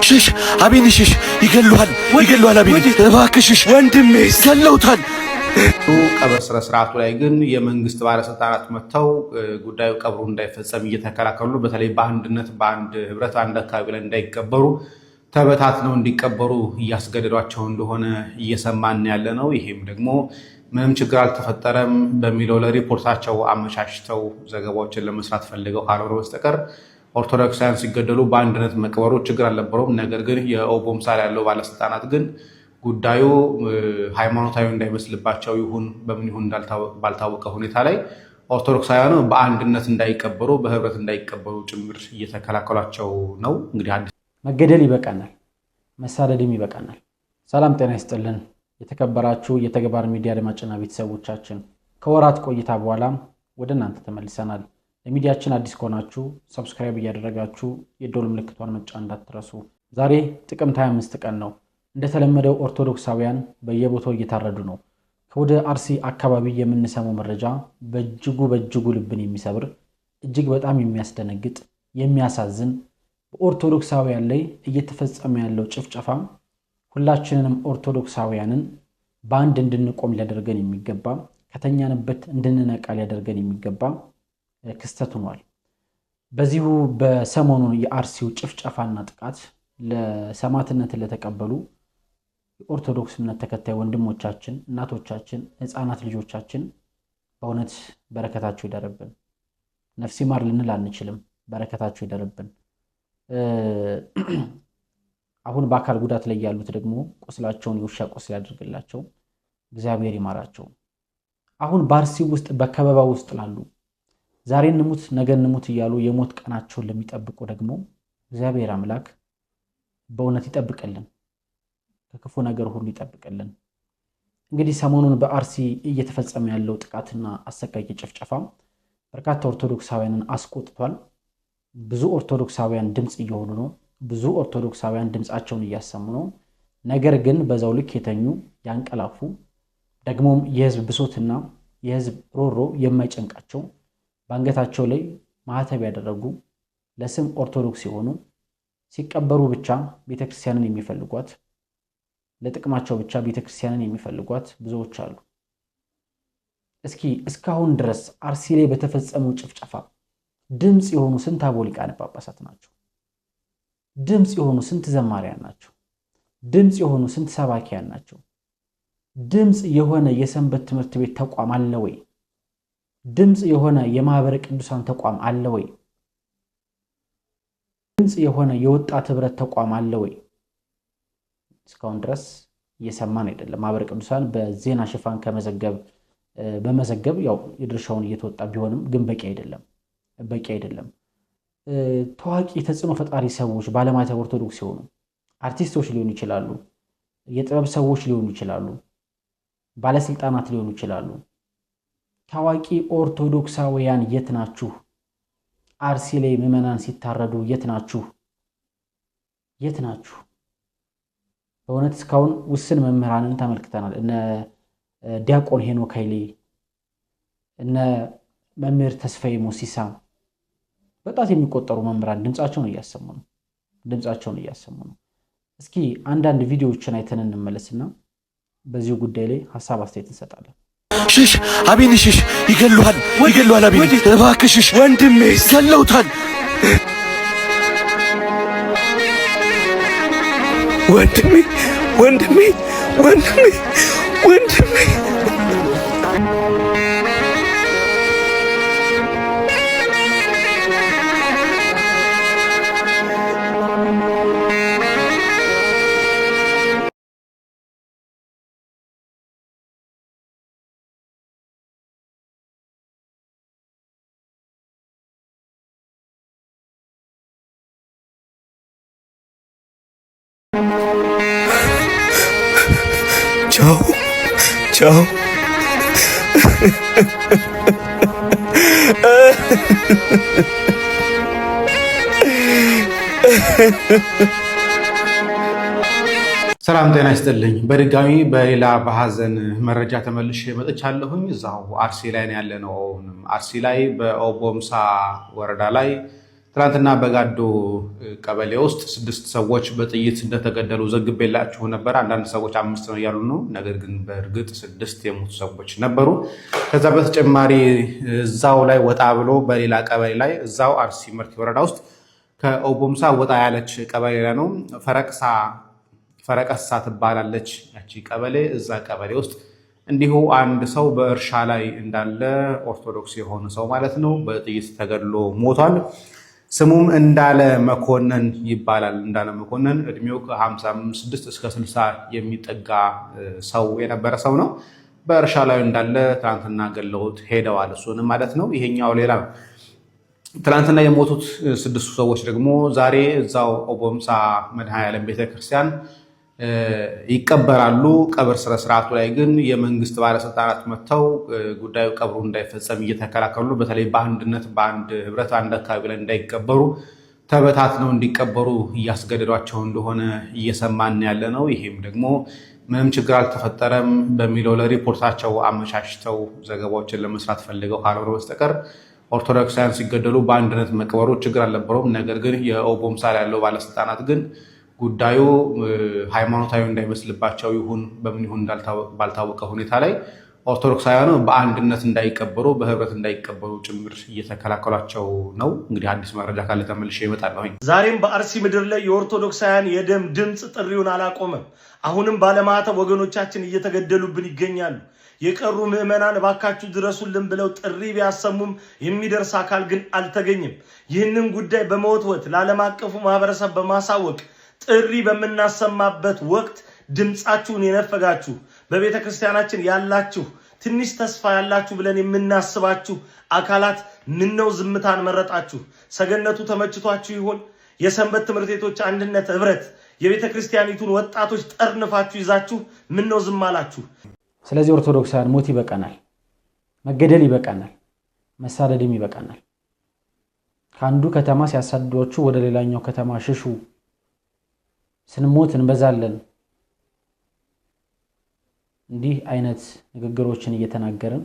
ሽሽ አቤኔ ሽሽ ይገሉሃል አቤኔ እባክህ ሽሽ ወንድሜ ገለውታል። ቀብር ስነ ስርዓቱ ላይ ግን የመንግስት ባለስልጣናት መጥተው ጉዳዩ ቀብሩ እንዳይፈጸም እየተከላከሉ በተለይ በአንድነት በአንድ ህብረት አንድ አካባቢ ላይ እንዳይቀበሩ ተበታትነው እንዲቀበሩ እያስገደዷቸው እንደሆነ እየሰማን ያለ ነው። ይሄም ደግሞ ምንም ችግር አልተፈጠረም በሚለው ለሪፖርታቸው አመቻችተው ዘገባዎችን ለመስራት ፈልገው ካልሆነ በስተቀር ኦርቶዶክሳውያን ሲገደሉ በአንድነት መቅበሩ ችግር አልነበረውም። ነገር ግን የኦቦምሳ ያለው ባለስልጣናት ግን ጉዳዩ ሃይማኖታዊ እንዳይመስልባቸው ይሁን በምን ይሁን ባልታወቀ ሁኔታ ላይ ኦርቶዶክሳውያኑ በአንድነት እንዳይቀበሩ በህብረት እንዳይቀበሩ ጭምር እየተከላከሏቸው ነው። እንግዲህ መገደል ይበቃናል፣ መሳደድም ይበቃናል። ሰላም ጤና ይስጥልን። የተከበራችሁ የተግባር ሚዲያ አድማጭና ቤተሰቦቻችን ከወራት ቆይታ በኋላ ወደ እናንተ ተመልሰናል። ለሚዲያችን አዲስ ከሆናችሁ ሰብስክራይብ እያደረጋችሁ የደወል ምልክቷን መጫን እንዳትረሱ። ዛሬ ጥቅምት 25 ቀን ነው። እንደተለመደው ኦርቶዶክሳውያን በየቦታው እየታረዱ ነው። ከወደ አርሲ አካባቢ የምንሰማው መረጃ በእጅጉ ልብን የሚሰብር እጅግ በጣም የሚያስደነግጥ የሚያሳዝን በኦርቶዶክሳውያን ላይ እየተፈጸመ ያለው ጭፍጨፋ ሁላችንንም ኦርቶዶክሳውያንን በአንድ እንድንቆም ሊያደርገን የሚገባ ከተኛንበት እንድንነቃ ሊያደርገን የሚገባ ክስተት ሆኗል። በዚሁ በሰሞኑ የአርሲው ጭፍጨፋና ጥቃት ለሰማዕትነት ለተቀበሉ የኦርቶዶክስ እምነት ተከታይ ወንድሞቻችን፣ እናቶቻችን፣ ህፃናት ልጆቻችን በእውነት በረከታቸው ይደርብን። ነፍስ ይማር ልንል አንችልም። በረከታቸው ይደርብን። አሁን በአካል ጉዳት ላይ ያሉት ደግሞ ቁስላቸውን የውሻ ቁስል ያድርግላቸው፣ እግዚአብሔር ይማራቸው። አሁን በአርሲ ውስጥ በከበባ ውስጥ ላሉ ዛሬ እንሙት ነገ እንሙት እያሉ የሞት ቀናቸውን ለሚጠብቁ ደግሞ እግዚአብሔር አምላክ በእውነት ይጠብቅልን፣ ከክፉ ነገር ሁሉ ይጠብቅልን። እንግዲህ ሰሞኑን በአርሲ እየተፈጸመ ያለው ጥቃትና አሰቃቂ ጭፍጨፋ በርካታ ኦርቶዶክሳውያንን አስቆጥቷል። ብዙ ኦርቶዶክሳውያን ድምፅ እየሆኑ ነው። ብዙ ኦርቶዶክሳውያን ድምፃቸውን እያሰሙ ነው። ነገር ግን በዛው ልክ የተኙ ያንቀላፉ፣ ደግሞም የህዝብ ብሶትና የህዝብ ሮሮ የማይጨንቃቸው በአንገታቸው ላይ ማህተብ ያደረጉ ለስም ኦርቶዶክስ የሆኑ ሲቀበሩ ብቻ ቤተክርስቲያንን የሚፈልጓት ለጥቅማቸው ብቻ ቤተክርስቲያንን የሚፈልጓት ብዙዎች አሉ። እስኪ እስካሁን ድረስ አርሲ ላይ በተፈጸመው ጭፍጨፋ ድምፅ የሆኑ ስንት አቦ ሊቃነ ጳጳሳት ናቸው? ድምፅ የሆኑ ስንት ዘማሪያን ናቸው? ድምፅ የሆኑ ስንት ሰባኪያን ናቸው? ድምፅ የሆነ የሰንበት ትምህርት ቤት ተቋም አለ ወይ? ድምፅ የሆነ የማህበረ ቅዱሳን ተቋም አለ ወይ? ድምፅ የሆነ የወጣት ህብረት ተቋም አለ ወይ? እስካሁን ድረስ እየሰማን አይደለም። ማህበረ ቅዱሳን በዜና ሽፋን በመዘገብ ያው የድርሻውን እየተወጣ ቢሆንም ግን በቂ አይደለም። ታዋቂ ተጽዕኖ ፈጣሪ ሰዎች ባለማተብ ኦርቶዶክስ ሲሆኑ አርቲስቶች ሊሆኑ ይችላሉ፣ የጥበብ ሰዎች ሊሆኑ ይችላሉ፣ ባለስልጣናት ሊሆኑ ይችላሉ። ታዋቂ ኦርቶዶክሳውያን የት ናችሁ? አርሲ ላይ ምዕመናን ሲታረዱ የት ናችሁ? በእውነት እስካሁን ውስን መምህራንን ተመልክተናል። እነ ዲያቆን ሄኖክ ኃይሌ፣ እነ መምህር ተስፋዬ ሞሲሳ፣ በጣት የሚቆጠሩ መምህራን ድምፃቸውን እያሰሙ ነው። እስኪ አንዳንድ ቪዲዮዎችን አይተን እንመለስና በዚሁ ጉዳይ ላይ ሀሳብ አስተያየት እንሰጣለን። ሽሽ አቤኔ ሽሽ ይገሉሃል አቤኔ እባክህ ሽሽ ወንድሜ ገለውታል። ወንድሜ ቻው ሰላም ጤና ይስጥልኝ። በድጋሚ በሌላ በሐዘን መረጃ ተመልሼ መጥቻለሁኝ። እዛው አርሲ ላይ ያለ ነው። አርሲ ላይ በኦቦምሳ ወረዳ ላይ ትናንትና በጋዶ ቀበሌ ውስጥ 6 ሰዎች በጥይት እንደተገደሉ ዘግቤላችሁ ነበር። አንዳንድ ሰዎች 5 ነው እያሉ ነው። ነገር ግን በእርግጥ 6 የሞቱ ሰዎች ነበሩ። ከዛ በተጨማሪ እዛው ላይ ወጣ ብሎ በሌላ ቀበሌ ላይ እዛው አርሲ መርቲ ወረዳ ውስጥ ከኦቦምሳ ወጣ ያለች ቀበሌ ላይ ነው ፈረቀሳ ትባላለች ያቺ ቀበሌ። እዛ ቀበሌ ውስጥ እንዲሁ አንድ ሰው በእርሻ ላይ እንዳለ ኦርቶዶክስ የሆነ ሰው ማለት ነው በጥይት ተገድሎ ሞቷል። ስሙም እንዳለ መኮንን ይባላል። እንዳለ መኮንን እድሜው ከ56 እስከ 60 የሚጠጋ ሰው የነበረ ሰው ነው። በእርሻ ላይ እንዳለ ትናንትና ገለውት ሄደዋል። እሱንም ማለት ነው። ይሄኛው ሌላ ነው። ትናንትና የሞቱት 6 ሰዎች ደግሞ ዛሬ እዛው ኦቦምሳ መድኃኔዓለም ቤተክርስቲያን ይቀበራሉ። ቀብር ስነስርዓቱ ላይ ግን የመንግስት ባለስልጣናት መጥተው ጉዳዩ ቀብሩ እንዳይፈጸም እየተከላከሉ፣ በተለይ በአንድነት በአንድ ህብረት አንድ አካባቢ ላይ እንዳይቀበሩ ተበታትነው እንዲቀበሩ እያስገደዷቸው እንደሆነ እየሰማን ያለ ነው። ይሄም ደግሞ ምንም ችግር አልተፈጠረም በሚለው ለሪፖርታቸው አመቻችተው ዘገባዎችን ለመስራት ፈልገው ካልሆነ በስተቀር ኦርቶዶክሳውያን ሲገደሉ በአንድነት መቅበሩ ችግር አልነበረውም። ነገር ግን የኦቦምሳ ላይ ያለው ባለስልጣናት ግን ጉዳዩ ሃይማኖታዊ እንዳይመስልባቸው ይሁን በምን ይሁን ባልታወቀ ሁኔታ ላይ ኦርቶዶክሳውያኑ በአንድነት እንዳይቀበሩ በህብረት እንዳይቀበሩ ጭምር እየተከላከሏቸው ነው። እንግዲህ አዲስ መረጃ ካለ ተመልሼ እመጣለሁ። ዛሬም በአርሲ ምድር ላይ የኦርቶዶክሳውያን የደም ድምፅ ጥሪውን አላቆመም። አሁንም ባለማተብ ወገኖቻችን እየተገደሉብን ይገኛሉ። የቀሩ ምዕመናን እባካችሁ ድረሱልን ብለው ጥሪ ቢያሰሙም የሚደርስ አካል ግን አልተገኘም። ይህንን ጉዳይ በመወትወት ለዓለም አቀፉ ማህበረሰብ በማሳወቅ ጥሪ በምናሰማበት ወቅት ድምፃችሁን የነፈጋችሁ በቤተ ክርስቲያናችን ያላችሁ ትንሽ ተስፋ ያላችሁ ብለን የምናስባችሁ አካላት ምነው ዝምታን መረጣችሁ? ሰገነቱ ተመችቷችሁ ይሆን? የሰንበት ትምህርት ቤቶች አንድነት ህብረት የቤተ ክርስቲያኒቱን ወጣቶች ጠርንፋችሁ ይዛችሁ ምነው ዝም አላችሁ? ስለዚህ ኦርቶዶክሳውያን ሞት ይበቃናል፣ መገደል ይበቃናል፣ መሳደድም ይበቃናል። ከአንዱ ከተማ ሲያሳድዷችሁ ወደ ሌላኛው ከተማ ሽሹ፣ ስንሞት እንበዛለን፣ እንዲህ አይነት ንግግሮችን እየተናገርን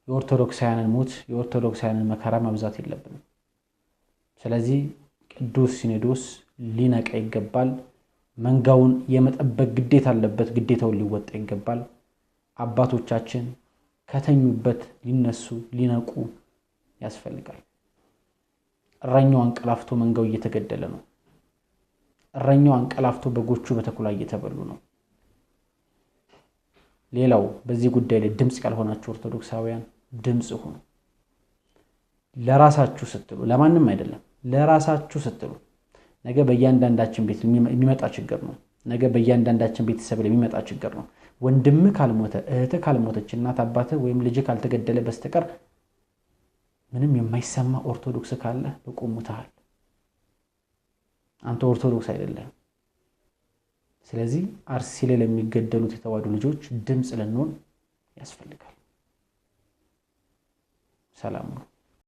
የኦርቶዶክሳውያንን ሞት የኦርቶዶክሳውያንን መከራ ማብዛት የለብንም። ስለዚህ ቅዱስ ሲኖዶስ ሊነቃ ይገባል። መንጋውን የመጠበቅ ግዴታ አለበት፣ ግዴታውን ሊወጣ ይገባል። አባቶቻችን ከተኙበት ሊነሱ ሊነቁ ያስፈልጋል። እረኛው አንቀላፍቶ መንጋው እየተገደለ ነው። እረኛው አንቀላፍቶ በጎቹ በተኩላ እየተበሉ ነው። ሌላው በዚህ ጉዳይ ላይ ድምጽ ያልሆናችሁ ኦርቶዶክሳውያን ድምጽ ሁኑ። ለራሳችሁ ስትሉ፣ ለማንም አይደለም፣ ለራሳችሁ ስትሉ። ነገ በእያንዳንዳችን ቤት የሚመጣ ችግር ነው። ነገ በእያንዳንዳችን ቤተሰብ ላይ የሚመጣ ችግር ነው። ወንድም ካልሞተ፣ እህት ካልሞተች፣ እናት አባት ወይም ልጅ ካልተገደለ በስተቀር ምንም የማይሰማ ኦርቶዶክስ ካለ በቆሙታል። አንተ ኦርቶዶክስ አይደለም። ስለዚህ አርሲ ላይ ለሚገደሉት የተዋሕዶ ልጆች ድምጽ ልንሆን ያስፈልጋል። ሰላም ነው።